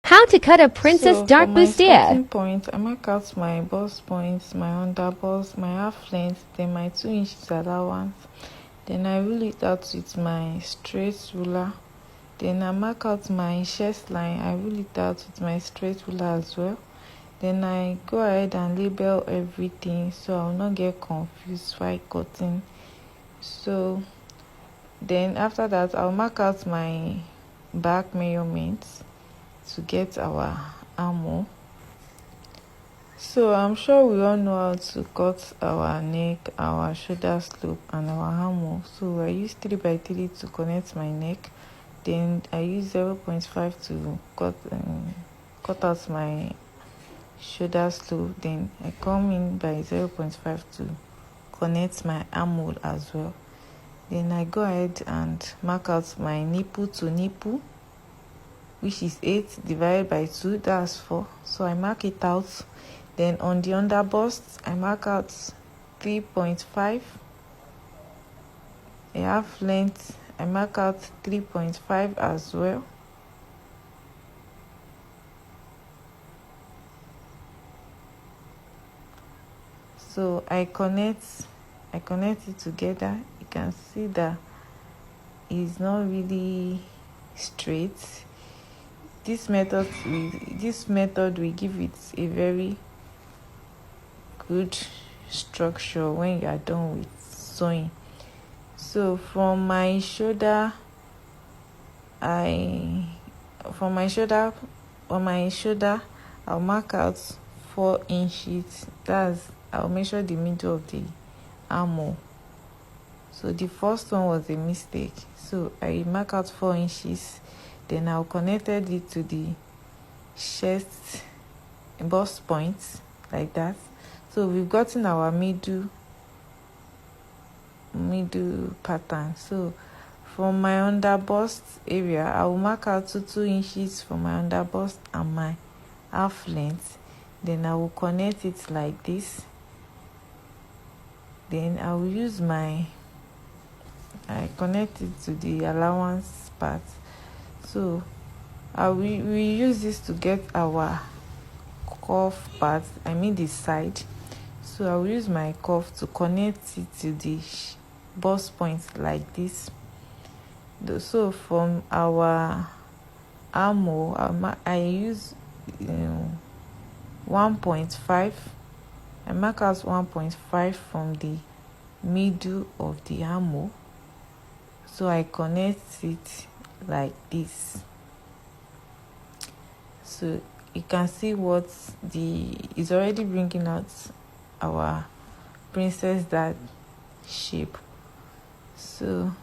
How to cut a princess So dark for my bustier. starting point, I mark out my bust points, my under bust, my half length, then my 2 inches allowance. Then I rule it out with my straight ruler. Then I mark out my chest line. I rule it out with my straight ruler as well. Then I go ahead and label everything so I will not get confused while cutting. So then after that, I'll mark out my back measurements to get our armhole. So I'm sure we all know how to cut our neck, our shoulder slope, and our armhole. So I use 3x3 to connect my neck. Then I use 0.5 to cut out my shoulder slope. Then I come in by 0.5 to connect my armhole as well. Then I go ahead and mark out my nipple to nipple, which is 8 divided by 2, that's 4. So I mark it out. Then on the under bust, I mark out 3.5. A half length, I mark out 3.5 as well. So I connect it together. You can see that it's not really straight. This method will give it a very good structure when you are done with sewing. So from my shoulder, on my shoulder, I'll mark out 4 inches. I'll measure the middle of the armhole. So the first one was a mistake. So I mark out 4 inches. Then I'll connected it to the chest bust point like that. So we've gotten our middle pattern. So from my under bust area, I will mark out 2 inches for my under bust and my half length. Then I will connect it like this. Then I will use I connect it to the allowance part. So we use this to get our cuff part, I mean the side. So I will use my cuff to connect it to the bust point like this. So from our armhole, I use 1.5. I mark out 1.5 from the middle of the armhole. So I connect it like this. So you can see is already bringing out our princess that shape. So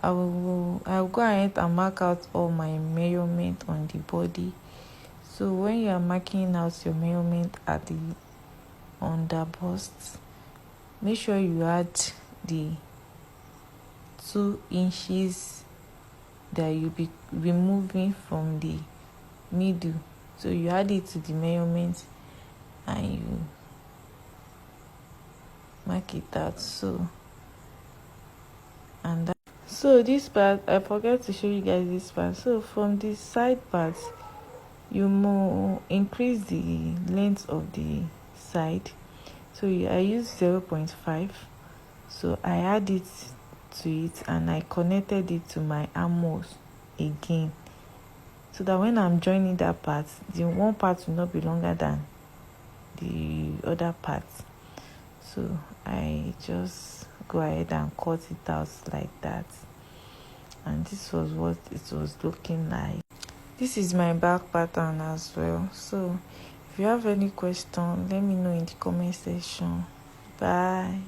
I'll go ahead and mark out all my measurement on the body. So when you are marking out your measurement at the under bust, make sure you add the 2 inches that you'll be removing from the middle. So you add it to the measurement and you mark it out. So this part, I forgot to show you guys this part. So from the side part, you increase the length of the side. So I use 0.5. So I add it to it and I connected it to my armholes again, so that when I'm joining that part, the one part will not be longer than the other part. So I just go ahead and cut it out like that, and this was what it was looking like. This is my back pattern as well. So if you have any question, let me know in the comment section. Bye.